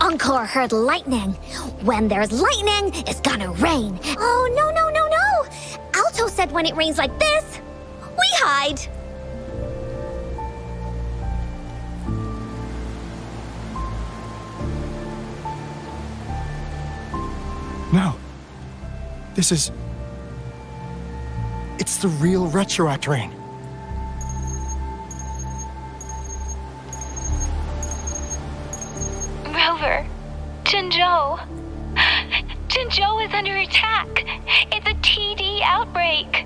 Encore heard lightning. When there's lightning, it's gonna rain. Oh, no, no, no, no! Alto said when it rains like this, we hide. No. This is... It's the real retroact rain. Rover, Jinzhou. Jinzhou is under attack. It's a TD outbreak.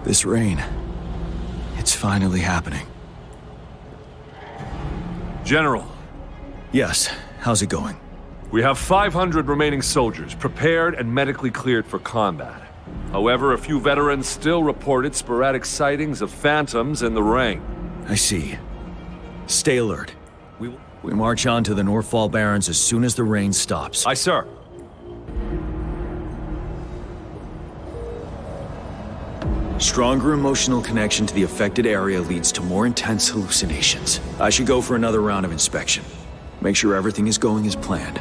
This rain, it's finally happening. General, Yes, how's it going? we have 500 remaining soldiers prepared and medically cleared for combat. However, a few veterans still reported sporadic sightings of phantoms in the rain. I see. Stay alert. We march on to the Northfall Barrens as soon as the rain stops. Aye, sir. Stronger emotional connection to the affected area leads to more intense hallucinations. I should go for another round of inspection. Make sure everything is going as planned.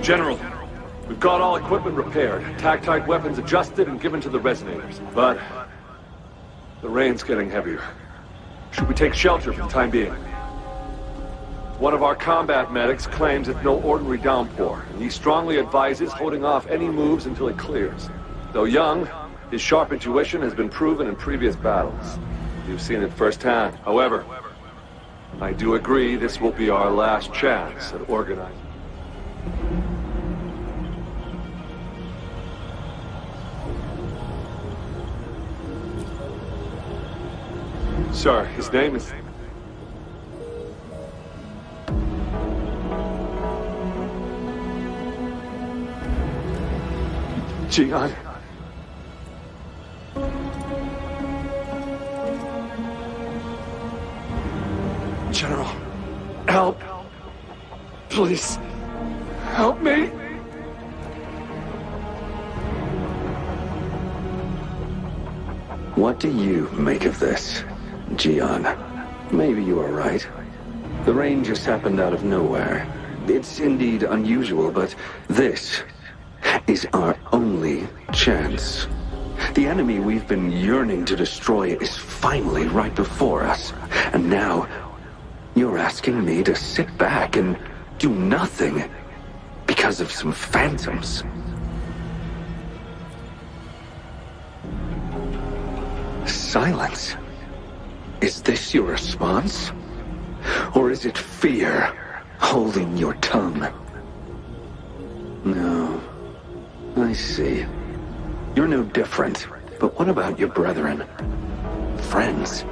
General, we've got all equipment repaired, tactite weapons adjusted and given to the Resonators. But the rain's getting heavier. Should we take shelter for the time being? One of our combat medics claims it's no ordinary downpour, and he strongly advises holding off any moves until it clears. Though young, his sharp intuition has been proven in previous battles. You've seen it firsthand. However, I do agree this will be our last chance at organizing. Sir, his name is... Jian. General, help. Please, help me. What do you make of this, Jian? Maybe you are right. The rain just happened out of nowhere. It's indeed unusual, but this is our only chance. The enemy we've been yearning to destroy is finally right before us. And now, you're asking me to sit back and do nothing because of some phantoms. Silence. Is this your response? Or is it fear holding your tongue? No. I see. You're no different. But what about your brethren? Friends?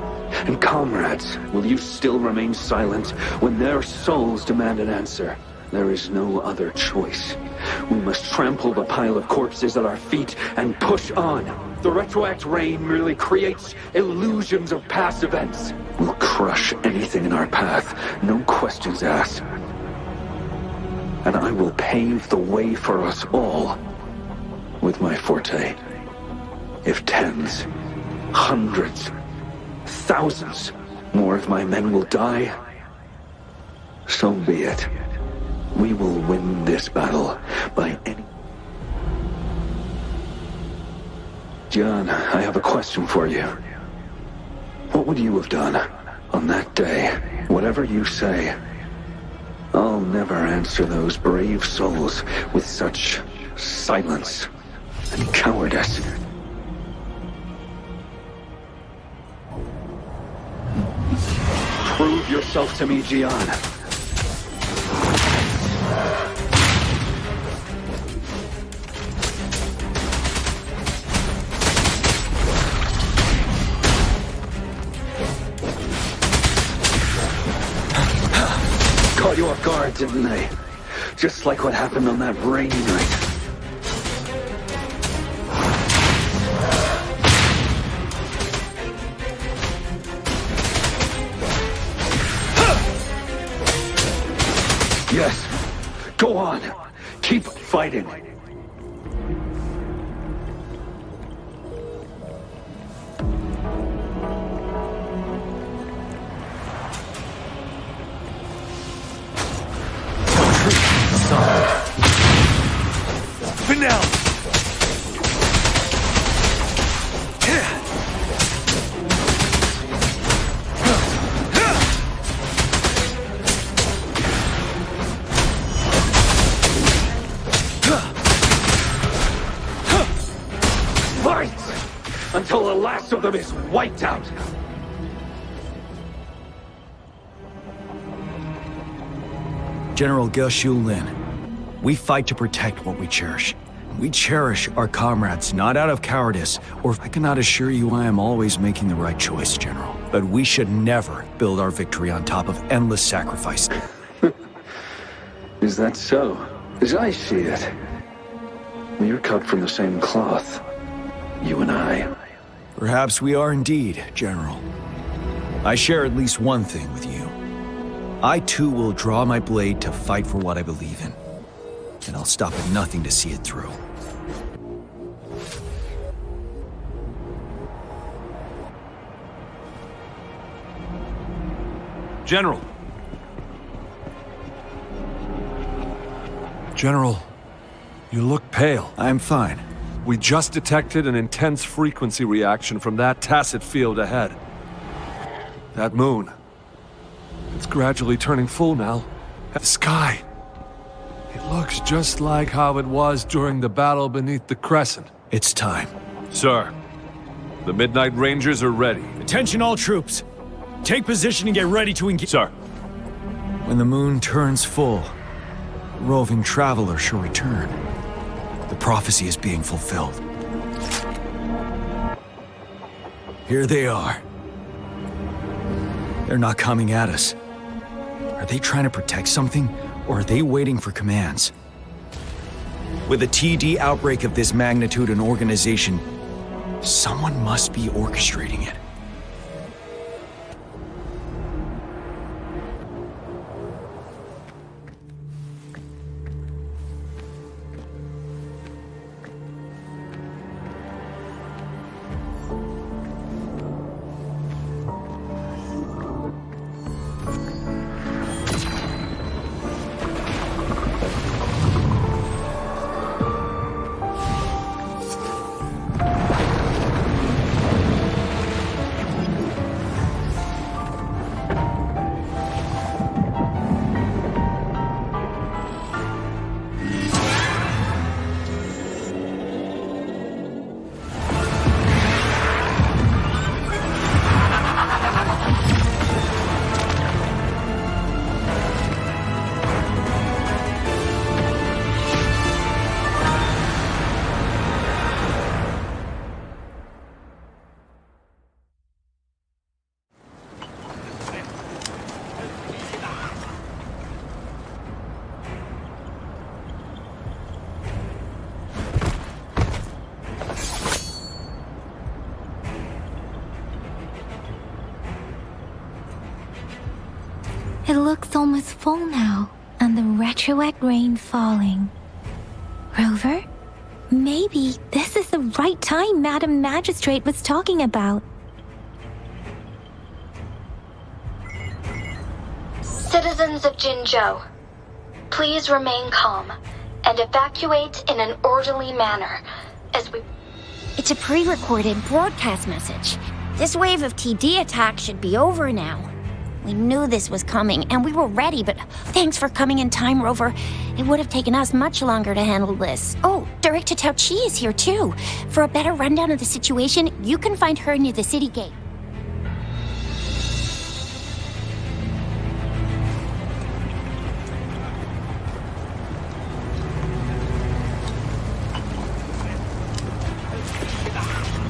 And comrades? Will you still remain silent when their souls demand an answer? There is no other choice. We must trample the pile of corpses at our feet and push on. The retroact rain merely creates illusions of past events. We'll crush anything in our path, no questions asked. And I will pave the way for us all with my forte. If tens, hundreds, thousands more of my men will die, so be it. We will win this battle by any... John, I have a question for you. What would you have done on that day? Whatever you say, I'll never answer those brave souls with such silence and cowardice. Prove yourself to me, Jian. caught you off guard, didn't they? Just like what happened on that rainy night. Yes. Go on. Keep fighting. Now. Fight! Until the last of them is wiped out! General Ge Lin, we fight to protect what we cherish. We cherish our comrades, not out of cowardice, or I cannot assure you I am always making the right choice, General. But we should never build our victory on top of endless sacrifice. Is that so? As I see it, we're cut from the same cloth. You and I. Perhaps we are indeed, General. I share at least one thing with you. I too will draw my blade to fight for what I believe in. And I'll stop at nothing to see it through. General. General, you look pale. I'm fine. We just detected an intense frequency reaction from that tacit field ahead. That moon. It's gradually turning full now. The sky. It looks just like how it was during the battle beneath the crescent. It's time. Sir, the Midnight Rangers are ready. Attention all troops. Take position and get ready to engage. Sir. When the moon turns full, the roving traveler shall return. The prophecy is being fulfilled. Here they are. They're not coming at us. Are they trying to protect something, or are they waiting for commands? With a TD outbreak of this magnitude and organization, someone must be orchestrating it. It looks almost full now, and the retroact rain falling. Rover? Maybe this is the right time Madam Magistrate was talking about. Citizens of Jinzhou, please remain calm and evacuate in an orderly manner as we... It's a pre-recorded broadcast message. This wave of TD attacks should be over now. We knew this was coming, and we were ready, but thanks for coming in time, Rover. It would have taken us much longer to handle this. Oh, Director Tao Chi is here too. For a better rundown of the situation, you can find her near the city gate.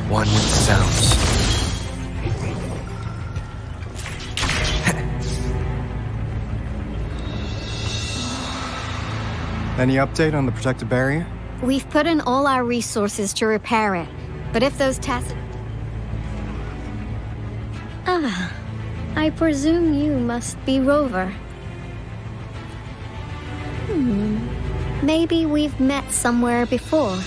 One with sounds. Any update on the protective barrier? We've put in all our resources to repair it, but if those tacit... I presume you must be Rover. Maybe we've met somewhere before.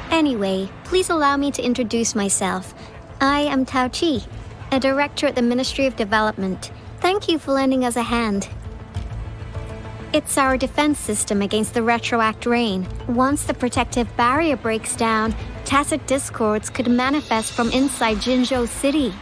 Anyway, please allow me to introduce myself. I am Tao Chi, a director at the Ministry of Development. Thank you for lending us a hand. It's our defense system against the retroact rain. Once the protective barrier breaks down, tacit discords could manifest from inside Jinzhou City.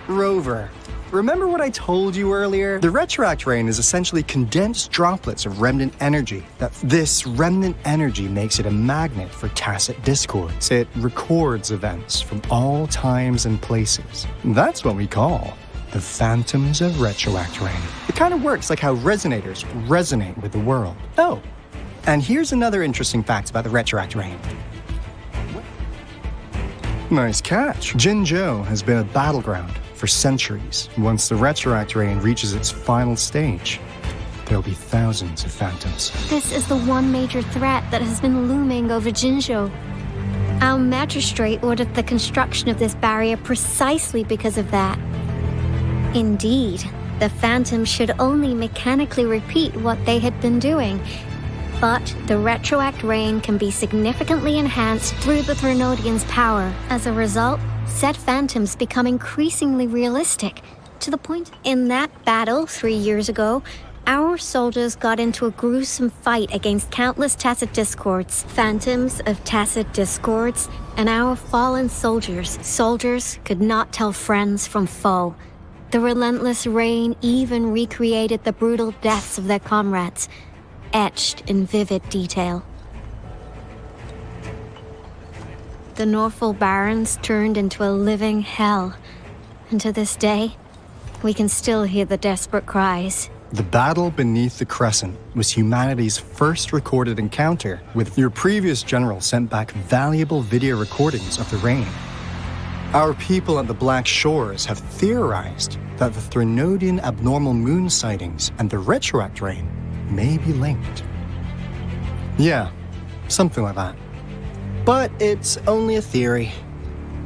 Rover, remember what I told you earlier? The retroact rain is essentially condensed droplets of remnant energy. This remnant energy makes it a magnet for tacit discords. It records events from all times and places. That's what we call the phantoms of retroact rain. It kind of works like how resonators resonate with the world. Oh, and here's another interesting fact about the retroact rain. Nice catch. Jinzhou has been a battleground for centuries. Once the retroact rain reaches its final stage, there'll be thousands of phantoms. This is the one major threat that has been looming over Jinzhou. Our magistrate ordered the construction of this barrier precisely because of that. Indeed, the phantoms should only mechanically repeat what they had been doing, but the retroact rain can be significantly enhanced through the Threnodian's power. As a result, said phantoms become increasingly realistic, to the point in that battle 3 years ago, our soldiers got into a gruesome fight against countless tacit discords, phantoms of tacit discords, and our fallen soldiers. Soldiers could not tell friends from foe. The relentless rain even recreated the brutal deaths of their comrades, etched in vivid detail. The Norfolk Barrens turned into a living hell, and to this day, we can still hear the desperate cries. The battle beneath the Crescent was humanity's first recorded encounter with your previous general sent back valuable video recordings of the rain. Our people at the Black Shores have theorized that the Threnodian abnormal moon sightings and the retroact rain may be linked. Yeah, something like that. But it's only a theory.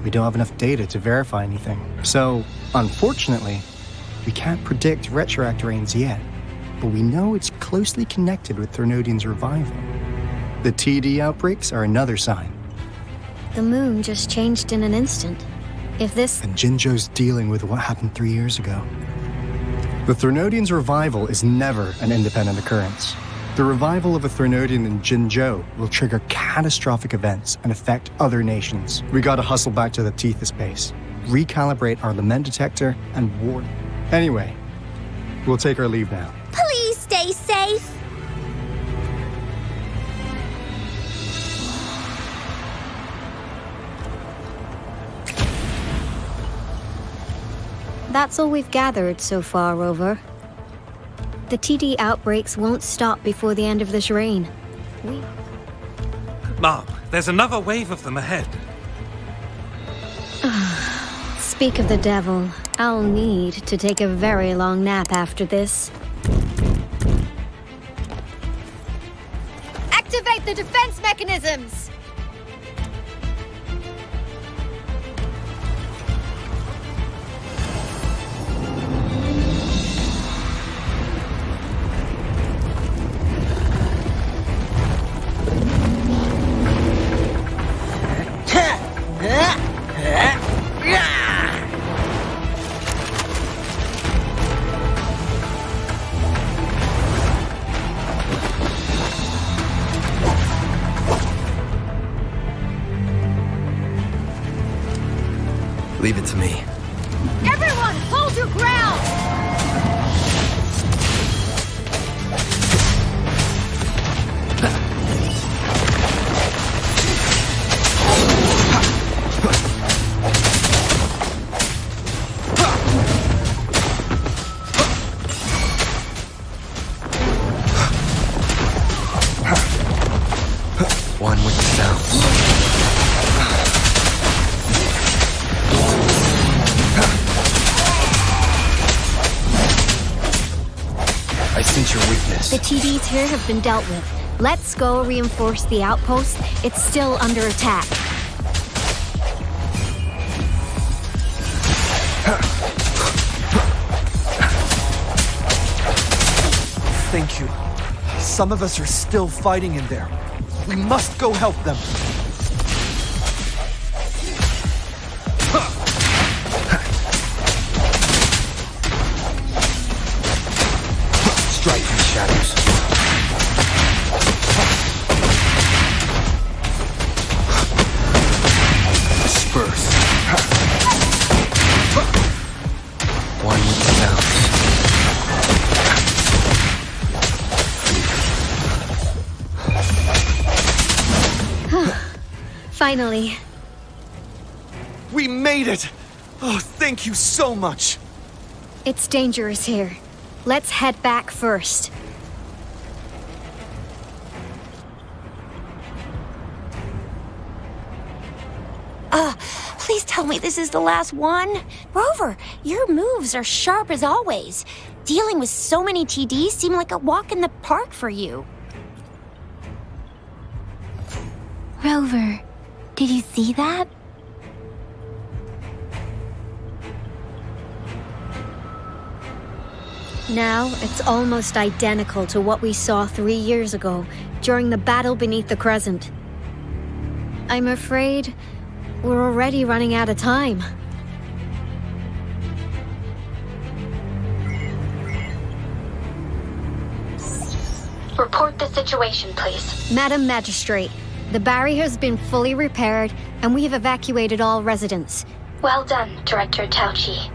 We don't have enough data to verify anything. So, unfortunately, we can't predict retroact rains yet, but we know it's closely connected with Threnodian's revival. The TD outbreaks are another sign. The moon just changed in an instant. If this... And Jinzhou's dealing with what happened 3 years ago. The Threnodian's revival is never an independent occurrence. The revival of a Threnodian in Jinzhou will trigger catastrophic events and affect other nations. We gotta hustle back to the Tethys base, recalibrate our Lament detector, and ward. Anyway, we'll take our leave now. Please stay safe. That's all we've gathered so far, Rover. The TD outbreaks won't stop before the end of this reign. Mom, there's another wave of them ahead. Speak of the devil, I'll need to take a very long nap after this. Activate the defense mechanisms! Leave it to me. Everyone, hold your ground! One with the sounds. isn't your weakness. The TDs here have been dealt with. Let's go reinforce the outpost. It's still under attack. Thank you. Some of us are still fighting in there. We must go help them. Strike these shadows. Disperse. One with the sounds. Finally. We made it! Oh, thank you so much! It's dangerous here. Let's head back first. Please tell me this is the last one. Rover, your moves are sharp as always. Dealing with so many TDs seemed like a walk in the park for you. Rover, did you see that? Now, it's almost identical to what we saw 3 years ago, during the battle beneath the Crescent. I'm afraid we're already running out of time. Report the situation, please. Madam Magistrate, the barrier has been fully repaired, and we have evacuated all residents. Well done, Director Tauchi.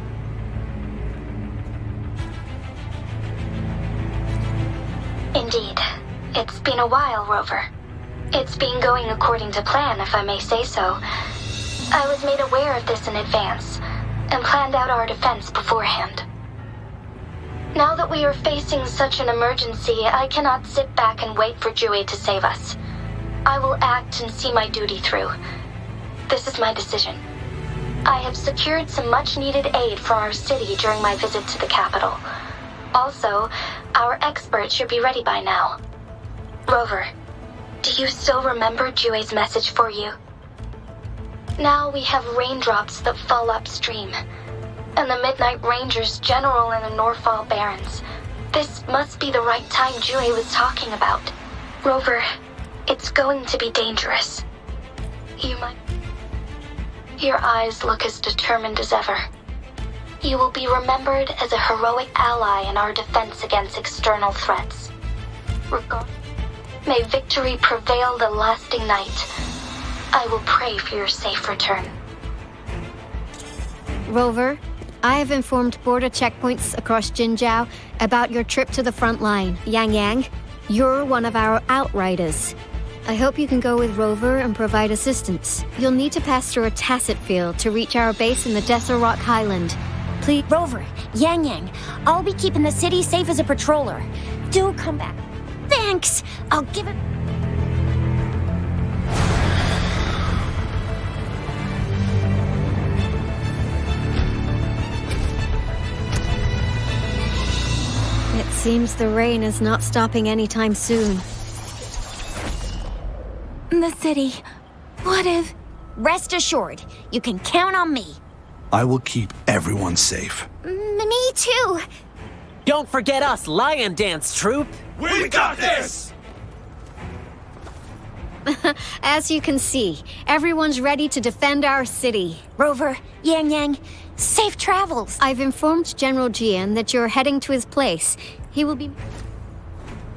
Indeed. It's been a while, Rover. It's been going according to plan, if I may say so. I was made aware of this in advance, and planned out our defense beforehand. Now that we are facing such an emergency, I cannot sit back and wait for Jue to save us. I will act and see my duty through. This is my decision. I have secured some much-needed aid for our city during my visit to the capital. Also, our experts should be ready by now. Rover, do you still remember Jue's message for you? Now we have raindrops that fall upstream, and the Midnight Rangers general in the Norfall Barrens. This must be the right time Jue was talking about. Rover, it's going to be dangerous. Your eyes look as determined as ever. You will be remembered as a heroic ally in our defense against external threats. May victory prevail the lasting night. I will pray for your safe return. Rover, I have informed border checkpoints across Jinzhou about your trip to the front line. Yang Yang, you're one of our outriders. I hope you can go with Rover and provide assistance. You'll need to pass through a tacit field to reach our base in the Desert Rock Highland. Please. Rover, Yang Yang, I'll be keeping the city safe as a patroller. Do come back. Thanks! I'll give it... It seems the rain is not stopping anytime soon. The city. What if... Rest assured, you can count on me. I will keep everyone safe. Me too. Don't forget us, Lion Dance Troop! We got this! As you can see, everyone's ready to defend our city. Rover, Yang Yang, safe travels. I've informed General Jian that you're heading to his place. He will be...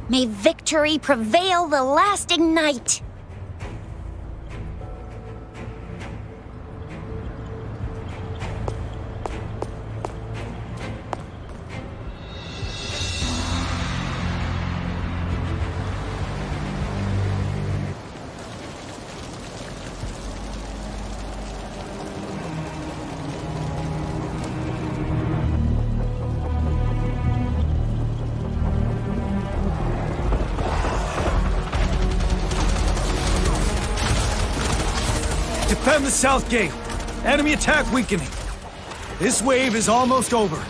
May victory prevail the lasting night. Defend the south gate. Enemy attack weakening. This wave is almost over.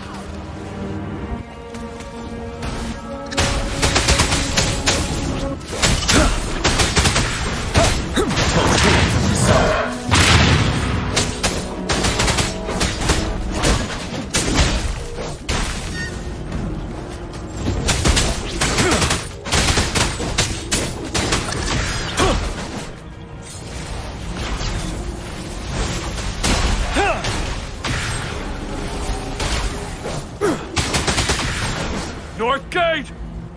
North Gate!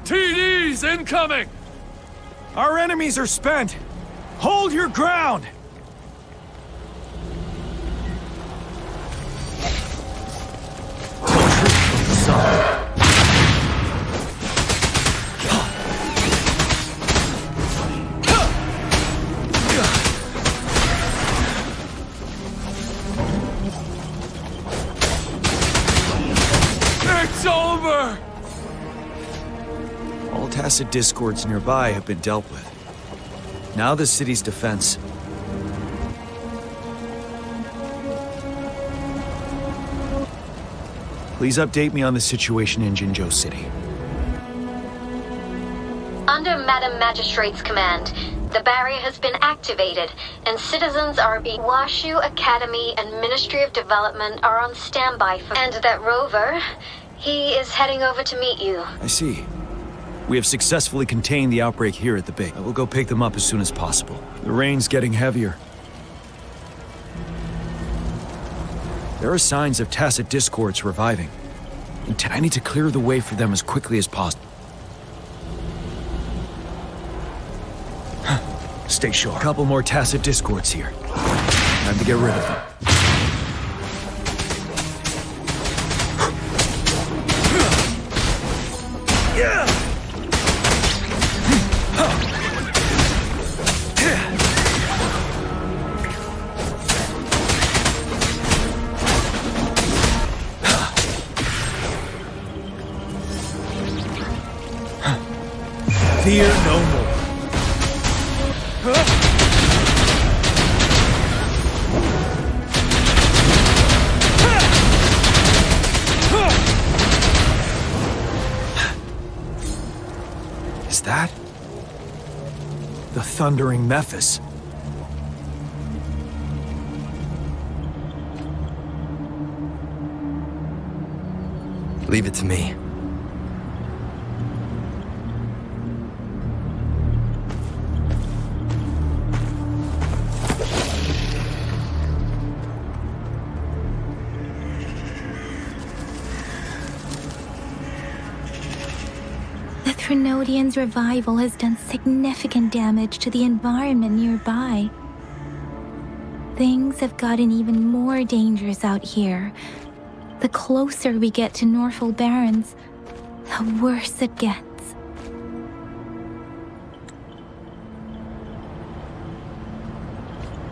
TD's incoming! Our enemies are spent! Hold your ground! It's over! All tacit discords nearby have been dealt with. Now the city's defense. Please update me on the situation in Jinzhou City. Under Madam Magistrate's command, the barrier has been activated, and citizens are being... Washu Academy and Ministry of Development are on standby for... And that Rover, he is heading over to meet you. I see. We have successfully contained the outbreak here at the base. I will go pick them up as soon as possible. The rain's getting heavier. There are signs of tacit discords reviving. And I need to clear the way for them as quickly as possible. Stay sure. A couple more tacit discords here. Time to get rid of them. Fear no more. Is that the thundering Mephis? Leave it to me. The Threnodian's revival has done significant damage to the environment nearby. Things have gotten even more dangerous out here. The closer we get to Norful Barrens, the worse it gets.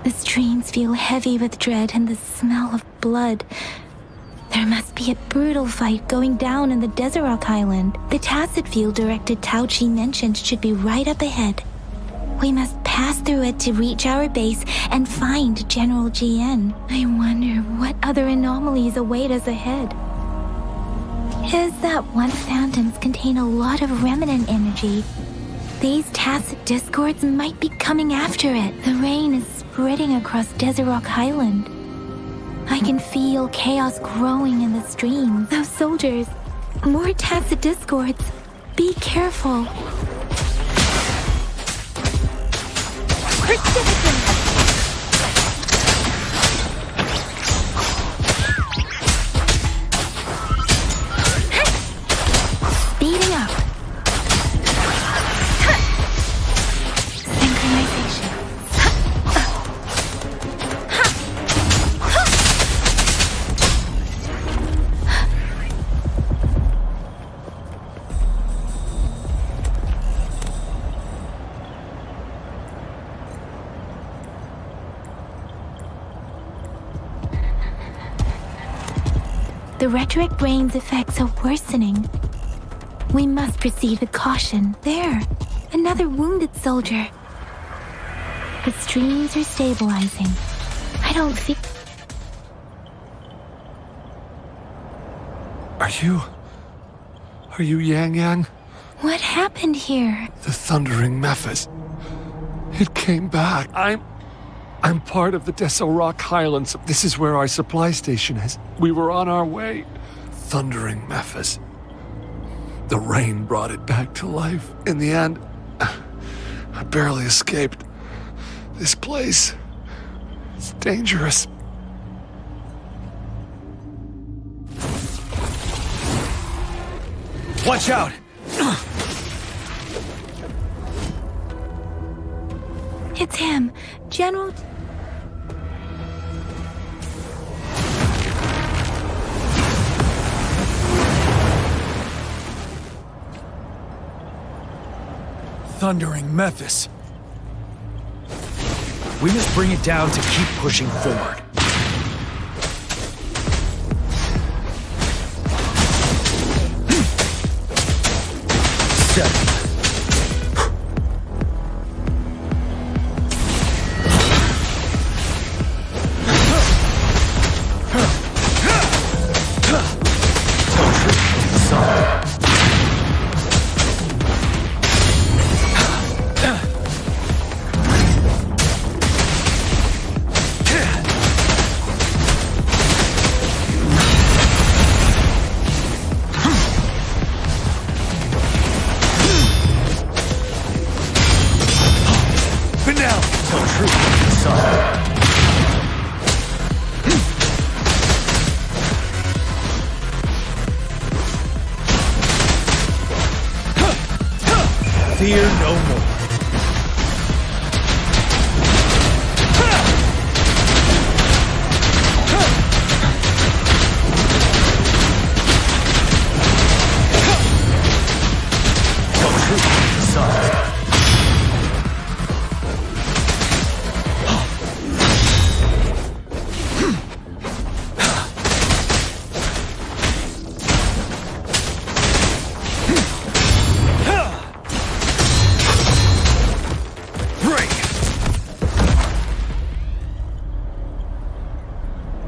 The streams feel heavy with dread and the smell of blood. There must be a brutal fight going down in the Desert Island. The tacit field directed Tao Chi mentioned should be right up ahead. We must pass through it to reach our base and find General GN. I wonder what other anomalies await us ahead. His that one fountains contain a lot of remnant energy. These tacit discords might be coming after it. The rain is spreading across Desert Island. I can feel chaos growing in the streams. Those soldiers, more tacit discords. Be careful. Speeding up. Synchronization. The rhetoric brain's effects are worsening. We must proceed with caution. There, another wounded soldier. The streams are stabilizing. I don't feel... Are you Yang Yang? What happened here? The thundering Mephis. It came back. I'm part of the Deso Rock Highlands. This is where our supply station is. We were on our way. Thundering Mephis. The rain brought it back to life. In the end, I barely escaped. This place is dangerous. Watch out! It's him, General. Thundering Memphis. We must bring it down to keep pushing forward. Fear no more.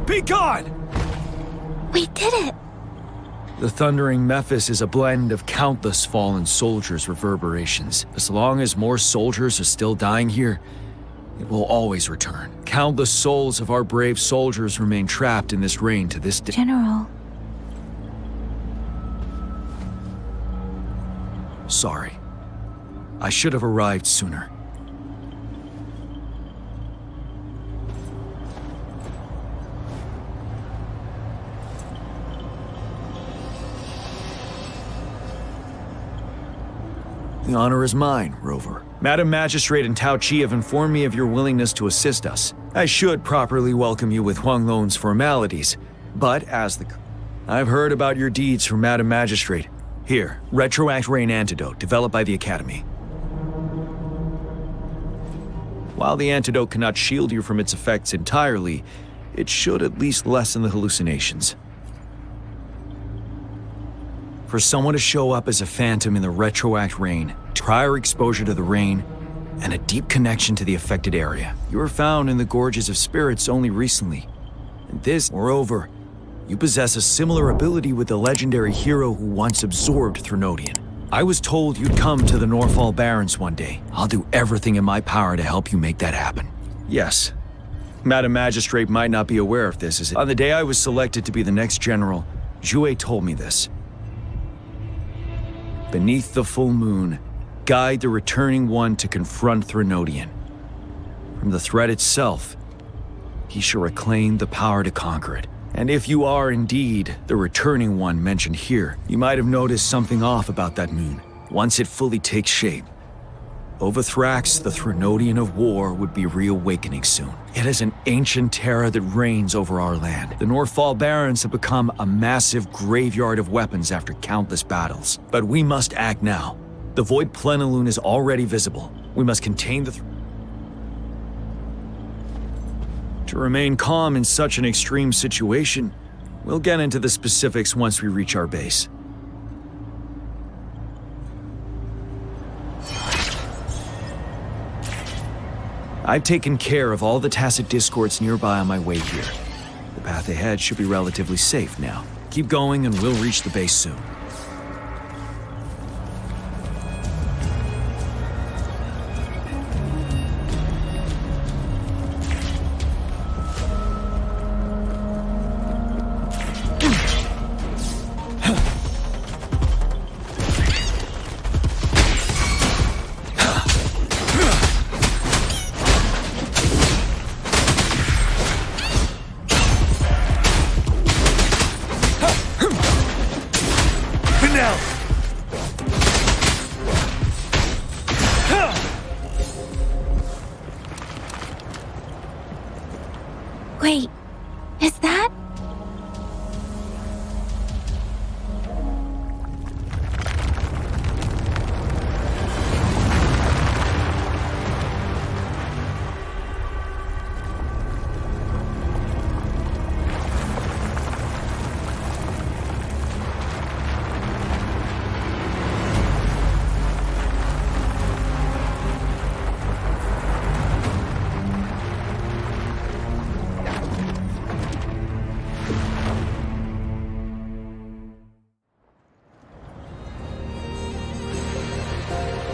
Be gone! We did it! The Thundering Memphis is a blend of countless fallen soldiers' reverberations. As long as more soldiers are still dying here, it will always return. Countless souls of our brave soldiers remain trapped in this rain to this day. General. Sorry. I should have arrived sooner. The honor is mine, Rover. Madam Magistrate and Tao Chi have informed me of your willingness to assist us. I should properly welcome you with Huang Lon's formalities, but I've heard about your deeds from Madam Magistrate. Here, Retroact Rain Antidote, developed by the Academy. While the antidote cannot shield you from its effects entirely, it should at least lessen the hallucinations. For someone to show up as a phantom in the Retroact Rain, prior exposure to the rain, and a deep connection to the affected area. You were found in the Gorges of Spirits only recently. And this, moreover, you possess a similar ability with the legendary hero who once absorbed Threnodian. I was told you'd come to the Norfall Barrens one day. I'll do everything in my power to help you make that happen. Yes, Madam Magistrate might not be aware of this. On the day I was selected to be the next general, Jue told me this. Beneath the full moon, guide the returning one to confront Threnodian. From the threat itself, he shall reclaim the power to conquer it. And if you are indeed the returning one mentioned here, you might have noticed something off about that moon. Once it fully takes shape, over Thrax, the Threnodian of war would be reawakening soon. It is an ancient terror that reigns over our land. The Norfall Barrens have become a massive graveyard of weapons after countless battles. But we must act now. The Void Plenilune is already visible. We must contain the To remain calm in such an extreme situation, we'll get into the specifics once we reach our base. I've taken care of all the tacit discords nearby on my way here. The path ahead should be relatively safe now. Keep going and we'll reach the base soon.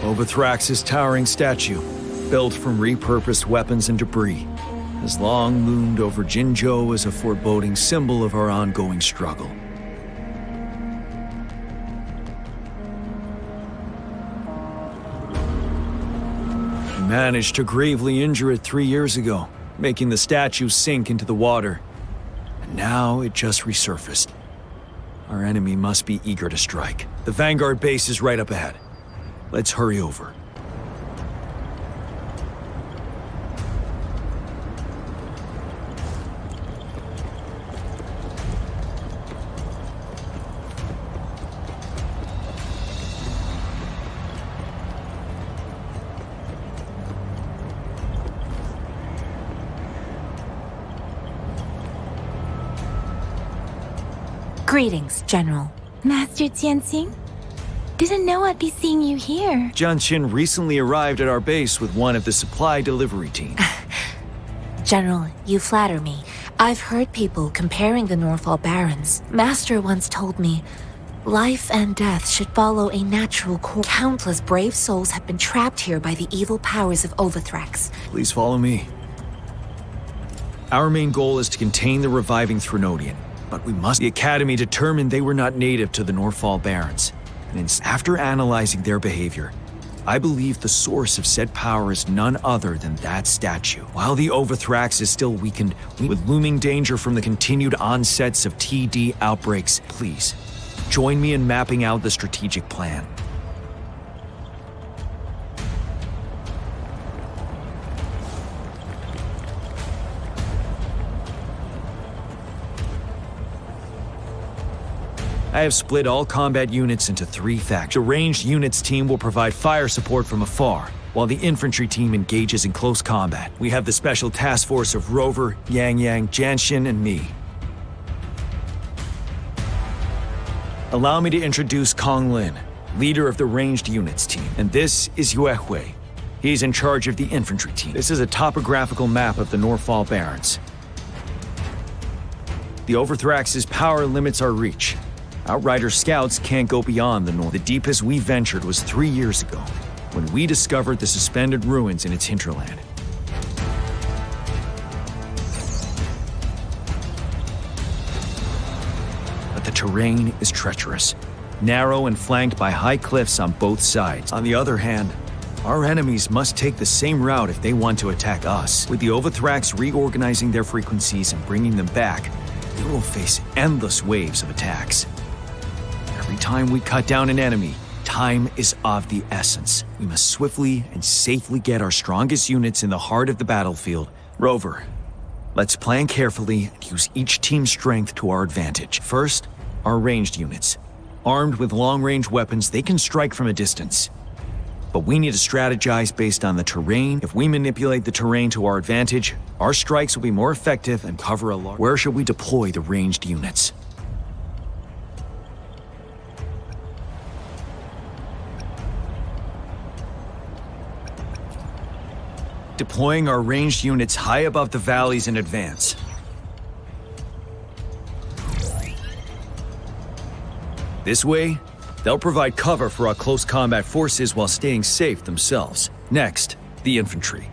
Overthrax's towering statue, built from repurposed weapons and debris, has long loomed over Jinzhou as a foreboding symbol of our ongoing struggle. We managed to gravely injure it 3 years ago, making the statue sink into the water. And now it just resurfaced. Our enemy must be eager to strike. The Vanguard base is right up ahead. Let's hurry over. Greetings, General. Master Jianxing? Didn't know I'd be seeing you here. Jianqin recently arrived at our base with one of the supply delivery teams. General, you flatter me. I've heard people comparing the Norfall Barons. Master once told me, life and death should follow a natural course. Countless brave souls have been trapped here by the evil powers of Overthrax. Please follow me. Our main goal is to contain the reviving Threnodian, but we must. The Academy determined they were not native to the Norfall Barons. And after analyzing their behavior, I believe the source of said power is none other than that statue. While the Overthrax is still weakened, with looming danger from the continued onsets of TD outbreaks, please, join me in mapping out the strategic plan. I have split all combat units into 3 factions. The ranged units team will provide fire support from afar, while the infantry team engages in close combat. We have the special task force of Rover, Yang, Jianxin, and me. Allow me to introduce Kong Lin, leader of the ranged units team. And this is Yue Hui. He's in charge of the infantry team. This is a topographical map of the Norfall Barons. The Overthrax's power limits our reach. Outrider scouts can't go beyond the north. The deepest we ventured was 3 years ago, when we discovered the suspended ruins in its hinterland. But the terrain is treacherous, narrow and flanked by high cliffs on both sides. On the other hand, our enemies must take the same route if they want to attack us. With the Overthrax reorganizing their frequencies and bringing them back, we will face endless waves of attacks. Every time we cut down an enemy, time is of the essence. We must swiftly and safely get our strongest units in the heart of the battlefield. Rover, let's plan carefully and use each team's strength to our advantage. First, our ranged units. Armed with long-range weapons, they can strike from a distance. But we need to strategize based on the terrain. If we manipulate the terrain to our advantage, our strikes will be more effective and cover a large... Where should we deploy the ranged units? Deploying our ranged units high above the valleys in advance. This way, they'll provide cover for our close combat forces while staying safe themselves. Next, the infantry.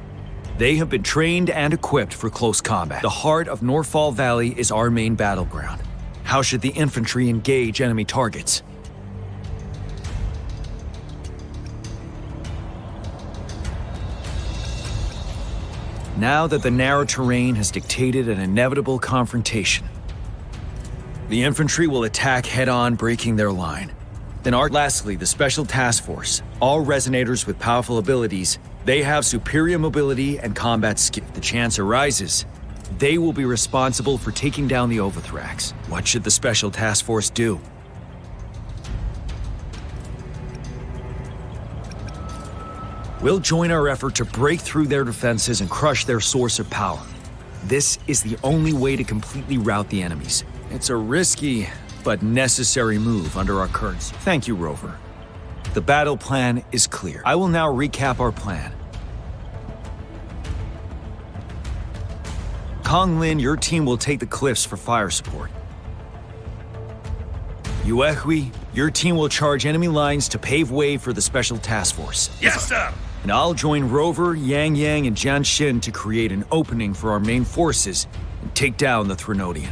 They have been trained and equipped for close combat. The heart of Norfall Valley is our main battleground. How should the infantry engage enemy targets? Now that the narrow terrain has dictated an inevitable confrontation, the infantry will attack head-on, breaking their line. Then lastly, the Special Task Force. All Resonators with powerful abilities, they have superior mobility and combat skill. If the chance arises, they will be responsible for taking down the Overthrax. What should the Special Task Force do? We'll join our effort to break through their defenses and crush their source of power. This is the only way to completely rout the enemies. It's a risky, but necessary move under our current... Thank you, Rover. The battle plan is clear. I will now recap our plan. Kong Lin, your team will take the cliffs for fire support. Yue Hui, Your team will charge enemy lines to pave way for the Special Task Force. Yes, sir! And I'll join Rover, Yang Yang, and Jian Xin to create an opening for our main forces and take down the Threnodian.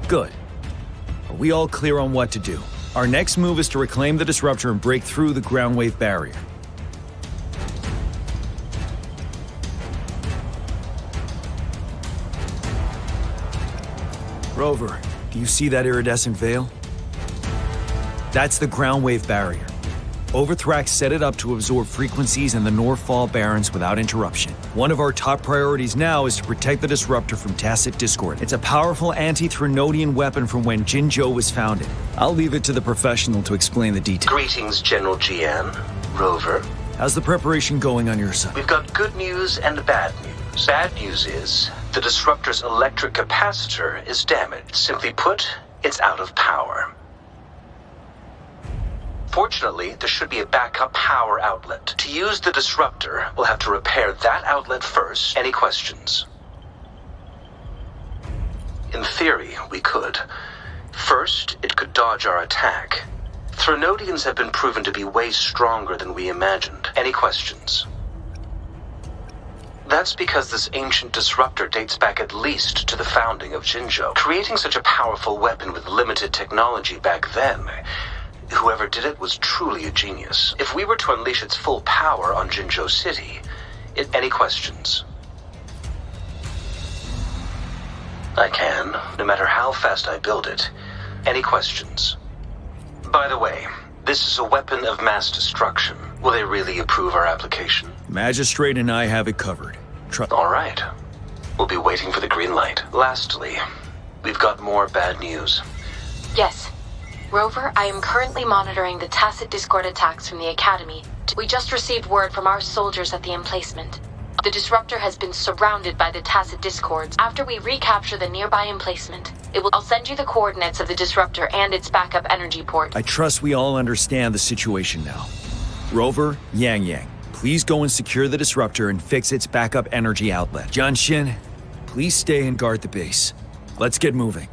Good. Are we all clear on what to do? Our next move is to reclaim the disruptor and break through the ground wave barrier. Rover, do you see that iridescent veil? That's the ground wave barrier. Overthrax set it up to absorb frequencies in the Northfall Barrens without interruption. One of our top priorities now is to protect the disruptor from tacit discord. It's a powerful anti-Threnodian weapon from when Jinzhou was founded. I'll leave it to the professional to explain the details. Greetings, General Jian. Rover. How's the preparation going on your side? We've got good news and bad news. Bad news is, the disruptor's electric capacitor is damaged. Simply put, it's out of power. Fortunately, there should be a backup power outlet. To use the disruptor, we'll have to repair that outlet first. Any questions? In theory, we could. First, it could dodge our attack. Threnodians have been proven to be way stronger than we imagined. Any questions? That's because this ancient disruptor dates back at least to the founding of Jinzhou. Creating such a powerful weapon with limited technology back then, whoever did it was truly a genius. If we were to unleash its full power on Jinzhou City, any questions? I can, no matter how fast I build it. Any questions? By the way, this is a weapon of mass destruction. Will they really approve our application? Magistrate and I have it covered. All right. We'll be waiting for the green light. Lastly, we've got more bad news. Yes. Rover, I am currently monitoring the tacit discord attacks from the Academy. We just received word from our soldiers at the emplacement. The disruptor has been surrounded by the tacit discords. After we recapture the nearby emplacement, I'll send you the coordinates of the disruptor and its backup energy port. I trust we all understand the situation now. Rover, Yang Yang, please go and secure the disruptor and fix its backup energy outlet. Jian Xin, please stay and guard the base. Let's get moving.